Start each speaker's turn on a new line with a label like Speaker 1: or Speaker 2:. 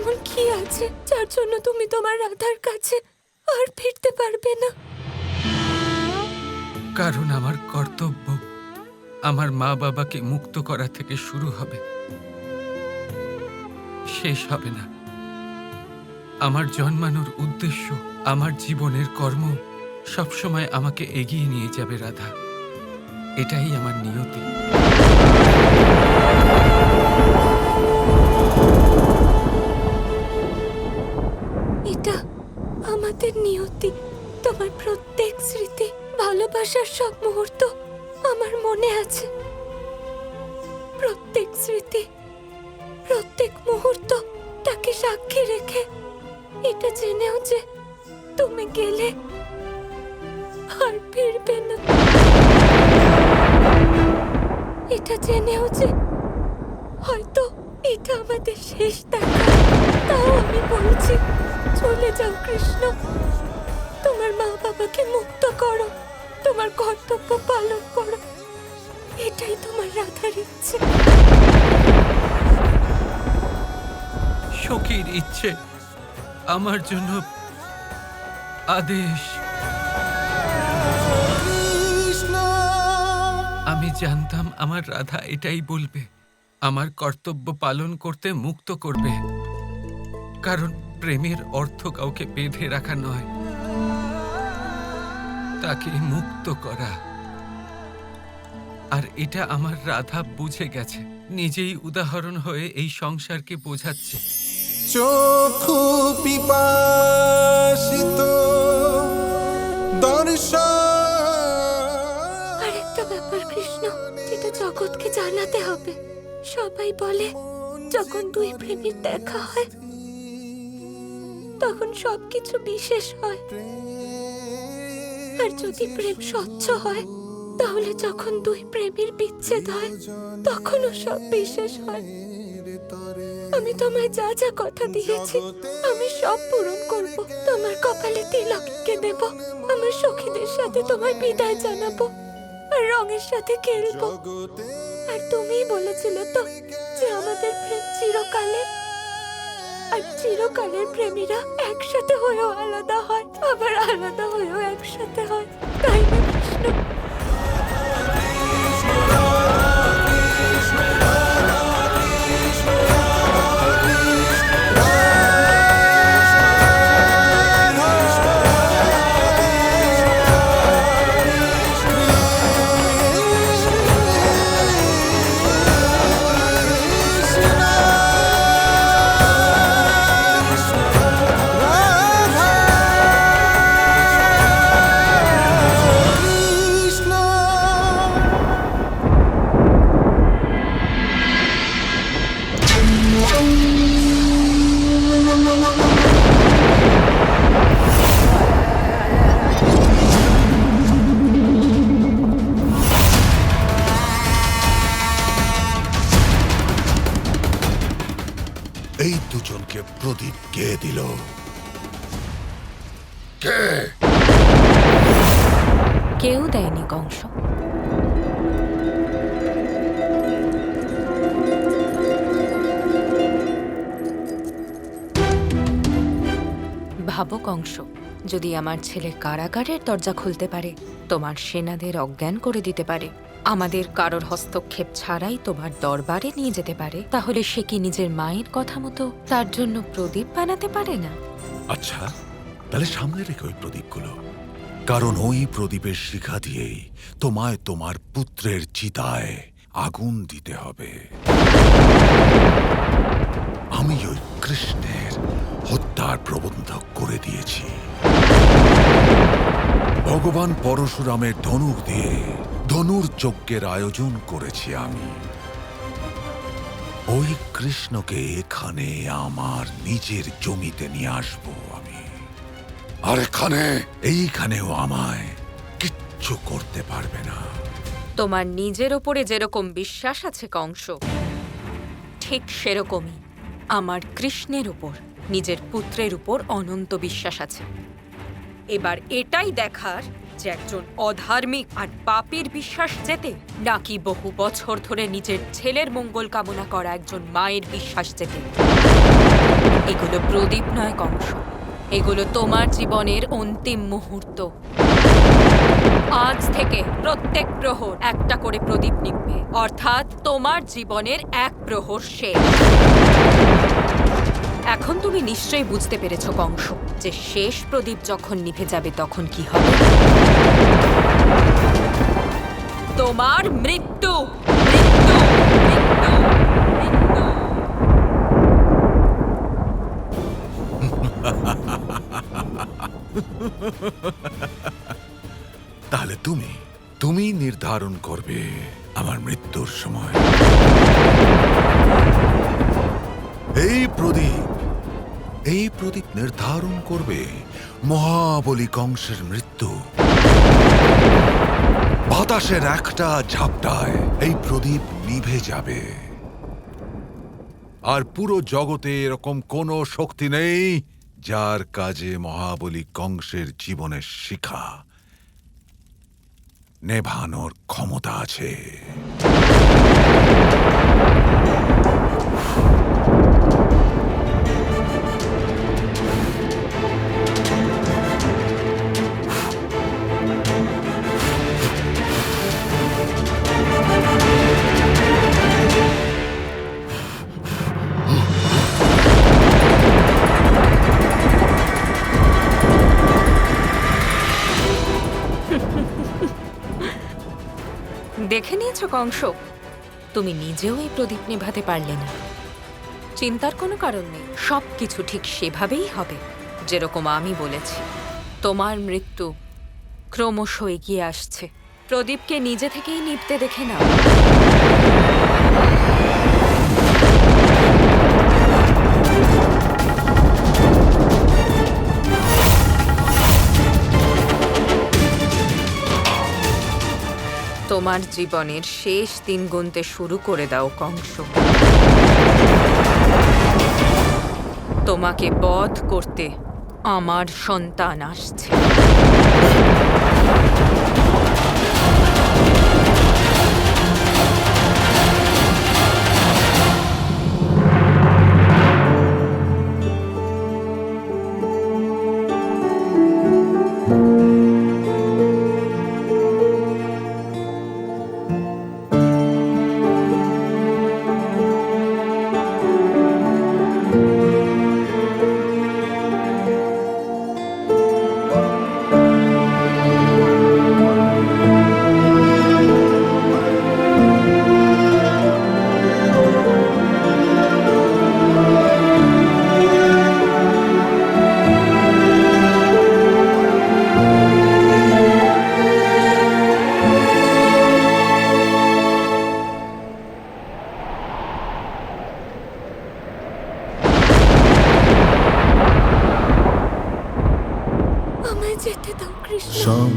Speaker 1: এমন কি আছে যার জন্য তুমি তোমার রাধার কাছে আর ফিরতে পারবে না?
Speaker 2: কারণ আমার কর্তব্য আমার মা বাবাকে মুক্ত করা থেকে শুরু হবে, শেষ হবে না। আমার জন্মানোর উদ্দেশ্য, আমার জীবনের কর্ম সবসময় আমাকে এগিয়ে নিয়ে যাবে রাধা। এটাই আমার নিয়তি।
Speaker 1: এটা আমাদের নিয়তি। তোমার প্রত্যেক স্মৃতি, ভালোবাসার সব মুহূর্ত আমার মনে আছে। প্রত্যেক স্মৃতি, প্রত্যেক মুহূর্ত তাকে সাক্ষী রেখে, এটা জেনেও যে তুমি গেলে আর ফিরবে না, এটা জেনেও যে হয়তো এটা আমাদের শেষ দেখা, তাও আমি বলছি চলে যাও কৃষ্ণ। তোমার মা বাবাকে মুক্ত করো, তোমার কর্তব্য পালন করো, এটাই তোমার রাধার ইচ্ছে।
Speaker 2: সখীর ইচ্ছে আমার জন্য আদেশ। আমি জানতাম আমার রাধা এটাই বলবে, আমার কর্তব্য পালন করতে মুক্ত করবে। কারণ প্রেমের অর্থ কাউকে বেঁধে রাখা নয়, তাকে মুক্ত করা। আর এটা আমার রাধা বুঝে গেছে, নিজেই উদাহরণ হয়ে এই সংসারকে বোঝাচ্ছে।
Speaker 3: চক্ষু পিপাসিত
Speaker 1: আরেকটা ব্যাপার কৃষ্ণ, যেটা জগৎকে জানাতে হবে। সবাই বলে যখন দুই প্রেমীর দেখা হয় তখন সবকিছু বিশেষ হয়, আর যদি প্রেম স্বচ্ছ হয় তাহলে যখন দুই প্রেমীর বিচ্ছেদ হয় তখনও সব বিশেষ হয়। আমি তোমায় যা যা কথা দিয়েছি আমি সব পূরণ করব। তোমার কপালে তিলক এঁকে দেব, আমার সখীদের সাথে তোমায় বিদায় জানাবো, আর রঙের সাথে খেলবো। আর তুমিই বলেছিলে তো যে আমাদের প্রেম চিরকালের, আর চিরকালের প্রেমীরা একসাথে হয়েও আলাদা হয়, আবার আলাদা হয়েও একসাথে হয়, তাই না কৃষ্ণ?
Speaker 3: এই দুজনকে প্রদীপ কে দিল? কে?
Speaker 4: কেউ দেয়নি কংস। ভাবো কংস, যদি আমার ছেলে কারাগারের দরজা খুলতে পারে, তোমার সেনাদের অজ্ঞান করে দিতে পারে, আমাদের কারোর হস্তক্ষেপ ছাড়াই তোমার দরবারে নিয়ে যেতে পারে, তাহলে সে কি নিজের মায়ের কথা মতো তার জন্য প্রদীপ বানাতে পারে না?
Speaker 3: আচ্ছা, তাহলে সামনে রেখে ওই প্রদীপগুলো, কারণ ওই প্রদীপের শিখা দিয়েই তোমায় তোমার পুত্রের চিতায় আগুন দিতে হবে। আমি ওই কৃষ্ণের হত্যার প্রবন্ধ করে দিয়েছি। ভগবান পরশুরামের ধনুক দিয়ে ধনুর যজ্ঞের আয়োজন করেছি আমি। ওই কৃষ্ণকে এখানে আমার নিজের জমিতে নিয়ে আসবো আমি, আর এইখানেও আমায় কিচ্ছু করতে পারবে না।
Speaker 4: তোমার নিজের ওপরে যেরকম বিশ্বাস আছে কংস, ঠিক সেরকমই আমার কৃষ্ণের উপর, নিজের পুত্রের উপর অনন্ত বিশ্বাস আছে। এবার এটাই দেখার যে একজন অধার্মিক আর পাপীর বিশ্বাস জেতে, নাকি বহু বছর ধরে নিজের ছেলের মঙ্গল কামনা করা একজন মায়ের বিশ্বাস জেতে। এই এগুলো প্রদীপ নয় কংস, এগুলো তোমার জীবনের অন্তিম মুহূর্ত। আজ থেকে প্রত্যেক প্রহর একটা করে প্রদীপ নিভবে, অর্থাৎ তোমার জীবনের এক প্রহর শেষ। এখন তুমি নিশ্চয়ই বুঝতে পেরেছো কংস, যে শেষ প্রদীপ যখন নিভে যাবে তখন কি হবে। তোমার মৃত্যু, মৃত্যু, মৃত্যু, মৃত্যু।
Speaker 3: তাহলে তুমি নির্ধারণ করবে আমার মৃত্যুর সময়। এই প্রদীপ নির্ধারণ করবে মহাবলী কংসের মৃত্যু। বাতাসের একটা ঝাপটায় এই প্রদীপ নিভে যাবে, আর পুরো জগতে এরকম কোনো শক্তি নেই যার কাজে মহাবলী কংসের জীবনের শিখা নেভানোর ক্ষমতা আছে।
Speaker 4: দেখে নিয়েছো কংস, তুমি নিজেও এই প্রদীপ নেভাতে পারলে না। চিন্তার কোনো কারণ নেই, সবকিছু ঠিক সেভাবেই হবে যেরকম আমি বলেছি। তোমার মৃত্যু ক্রমশ এগিয়ে আসছে, প্রদীপকে নিজে থেকেই নিভতে দেখে নাও। তোমার জীবনের শেষ দিন গুনতে শুরু করে দাও কংস। তোমাকে বধ করতে আমার সন্তান আসছে।
Speaker 1: আমায় যেতে দাও কৃষ্ণ।
Speaker 5: সব